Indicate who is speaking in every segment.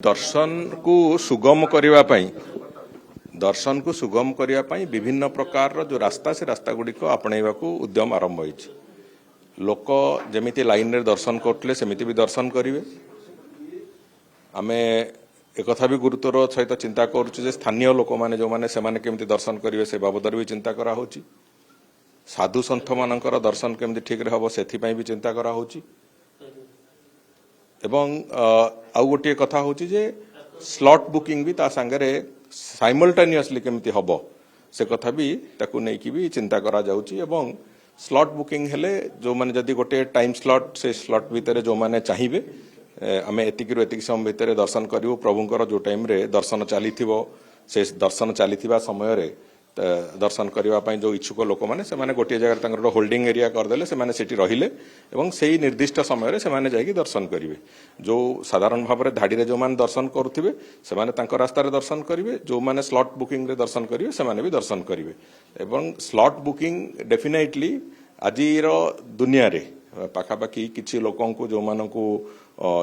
Speaker 1: दर्शन को सुगम करने विभिन्न प्रकार जो रास्ता से रास्ता गुड़िक आपणा उद्यम आरंभ हो लोक जमीती लाइन रे दर्शन करते सेमिति भी दर्शन करेंगे। आम एक भी गुरुत्वर सहित चिंता करुचे स्थानीय लोक मैंने जो मैंने से केमती दर्शन करेंगे से बाबद भी चिंता करा होची। साधु सन्थ मानकर दर्शन केमती ठीक रे हबो सेथिपई भी चिंता करा होची। एवं आउ गोटे कथा होची जे स्लॉट बुकिंग भी ता संगे साइमल्टेनियसली केमती हबो से कथा भी ताकू नहीं कि भी चिंता करा जाउची। एवं स्लॉट बुकिंग हेले जो माने जदी गोटे टाइम स्लॉट से स्लॉट भितर जो माने चाहिए आम एतिक समय भितर दर्शन करूँ प्रभुंकर जो टाइम रे दर्शन चली से दर्शन चली समय रे दर्शन करने जो इच्छुक लोक मैंने गोटे जगह होल्डिंग एरिया करदे से रहिले एवं से ही निर्दिष्ट समय से जाकि दर्शन करेंगे। जो साधारण भाव में धाड़ी जो मैंने दर्शन करुवे से रास्तार दर्शन करेंगे। जो मैंने स्लॉट बुकिंग रे दर्शन करेंगे से भी दर्शन करेंगे। एवं स्लॉट बुकिंग डेफिनेटली आज दुनिया रे पाखापाखि किसी लोक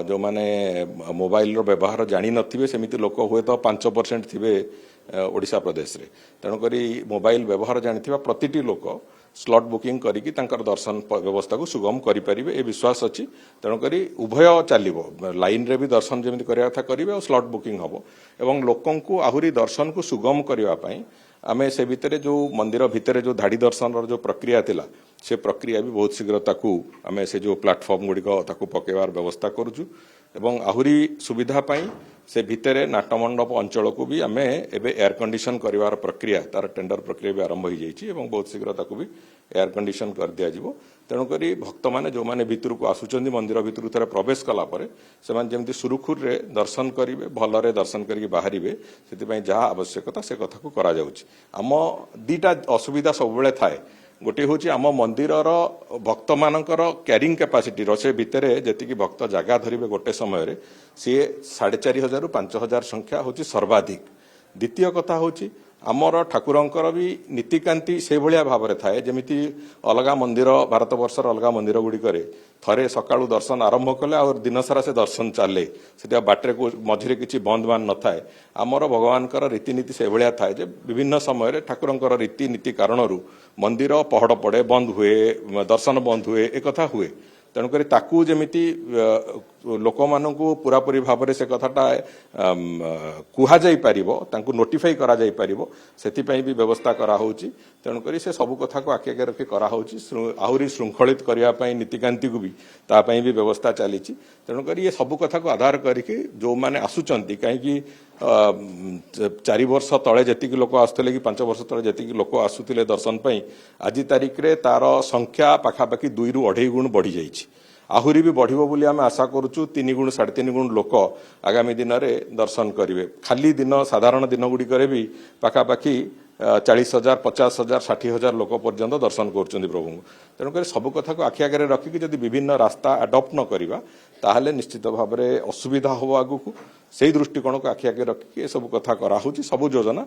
Speaker 1: जो माने मोबाइल रो व्यवहार जानी नथिबे सेमिति लोक हुए तो 5% थिबे ओडिशा प्रदेश रे। तेणुकरी मोबाइल व्यवहार जानिथिबा प्रतिटी लोक स्लॉट बुकिंग करिकी तांकर दर्शन व्यवस्था को सुगम करि परिबे ए विश्वास अछि। तेणुकरी उभय चलिबो लाइन रे भी दर्शन जेमिति करिया था करिवे और स्लॉट बुकिंग हबो एवं लोकन को आहुरी दर्शन को सुगम करिवा पई आमे से भितरे जो मंदिर भितरे जो धाड़ी दर्शन जो प्रक्रिया थिला से प्रक्रिया भी बहुत शीघ्र ताकू आमे से जो प्लेटफॉर्म गुड़िक ताकू पकेवार व्यवस्था करूछु। एवं आहुरी सुविधा पाई से भितरे नाटमंडप अंचल को भी आमे एबे एयर कंडीशन करिवार प्रक्रिया तार टेंडर प्रक्रिया भी आरंभ हो जाइछि एवं बहुत शीघ्र ताकू भी एयर कंडीशन कर दिया जिवो। तेणुकरी भक्त माने जो माने भितर को आसुचंदी मंदिर भितर थरे प्रवेश कला परे सेमान जेमति सुरुखुर रे दर्शन करिवे भलरे दर्शन करके बाहरिवे सेति पई जहा आवश्यकता से कथा को करा जाउछि। आम दीटा असुविधा सब बेले थाए गोटे हूँ आम मंदिर भक्त मानकर क्यारिंग कैपेसिटी रे भितर जी भक्त जगह धरवे गोटे समय सी 4,500 रु 5,000 संख्या हूँ सर्वाधिक। द्वितीय कथा हूँ आमर ठाकुरंकर भी नीतिकांति से भाया भाव में थाए जमीती अलग मंदिर भारत वर्षर अलग मंदिर गुड़िक थरे सकाळु दर्शन आरंभ कले और दिन सारा से दर्शन चले से बाटे को मझे किसी बंद बान न थाए। आमर भगवानकर रीतिनीति से भाया थाए जे विभिन्न समय ठाकुरंकर रीतिनीति कारणरू मंदिर पहड़ पड़े बंद हुए दर्शन बंद हुए एक कथा हुए। तेणुक ताकू जमीती लोक मानू पूरापूरी भाव से कथाटा कुहा जाई पारिबो तांकू नोटिफाई करा जाई पारिबो सेथिपई भी व्यवस्था करा होउची। तेणुक से सब कथा को आखि आगे रखी करा होउची आहुरी श्रृंखलित करिया पई नीतिकांति को भी तापई भी व्यवस्था चलीची। तेणुक ये सब कथा को आधार करके जो माने आसुचंती कहीं 4 वर्ष तले जी लोक आसुले कि 5 वर्ष तले जी लोक आसुले दर्शन पाई आज तारिख रे तार संख्या पाखापाखि 2 ରୁ 2.5 गुण बढ़ी जाइछि। आहुरी भी बढ़िबो बोली आम आशा करूछु 3 गुण 3.5 गुण लोक आगामी दिन में दर्शन करेंगे। खाली दिन साधारण दिन गुड़िक भी पाखापाखि 40,000 50,000 60,000 लोक पर्यंत दर्शन कर प्रभु। तेणुक सब कथा को आखि आगे रखिकी जब विभिन्न रास्ता अडप्ट न करवा ताहले निश्चित भाव में असुविधा हो आगु को से दृष्टिकोण को आखि आगे रखिकी सब कथा कराऊँच। सब योजना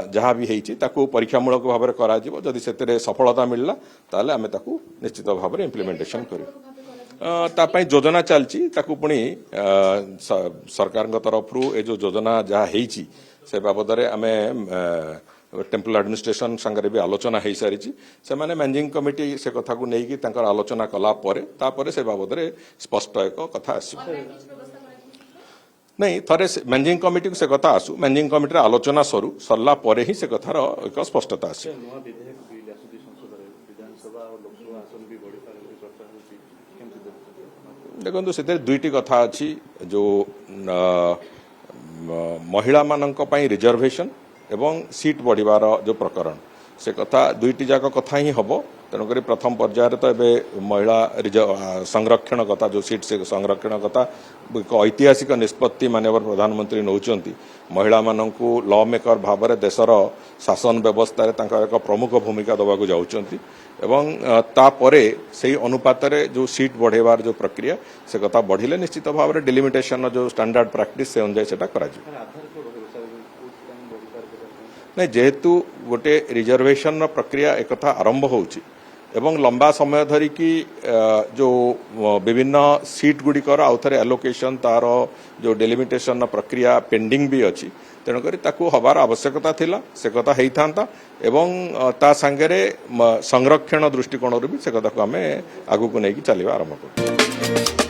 Speaker 1: जहाँ भी होती परीक्षामूलक भाव में करा से सफलता मिलला ताहले आमे ताकू निश्चित भाव में इम्प्लीमेंटेशन करूँ। तापाई योजना चलची ताकू पुणी सरकार तरफ ए जो योजना जहाँ होती से बाबद आमे टेम्पल एडमिनिस्ट्रेशन संगे भी आलोचना हो सारी से माने मैनेजिंग कमिटी से कथा को लेकिन आलोचना कला परे से बाबद स्पष्ट एक कथा आस नहीं थरे मैनेजिंग कमिटी को से कथा आसू मैनेजिंग कमिटी आलोचना सरला परे ही से कथार एक स्पष्टता आस। देखो से दुईटी कथा अच्छी जो महिला मानक पई रिजर्वेशन एवं सीट बढ़िवार जो प्रकरण से कथा दुईटी जाक कथा ही हम। तेणुक प्रथम पर्यायर तो ये महिला संरक्षण कथा जो सीट से संरक्षण कथा एक ऐतिहासिक निष्पत्ति माननीय प्रधानमंत्री नौचंती महिला मानू लॉ मेकर भाव में देशर शासन व्यवस्था एक प्रमुख भूमिका दबा को जाउचंती एवं तापरे से अनुपात जो सीट बढ़ेवार जो प्रक्रिया से कथा बढ़िले निश्चित भाव में डिलिमिटेशन जो स्टैंडर्ड प्रैक्टिस से अनुसार से करा नहीं जेहेतु गोटे रिजर्वेशन प्रक्रिया एक आरंभ होउची एवं लंबा समय धरिकी जो विभिन्न सीट गुड़िकर आउ थे एलोकेशन तार जो डेलिमिटेशन प्रक्रिया पेंडिंग भी अच्छी तेणुक हबार आवश्यकता थिला से कथा होता एवं ता सांगरे संरक्षण दृष्टिकोण भी से कथा को आम आगू को लेकिन चलवा आरंभ कर।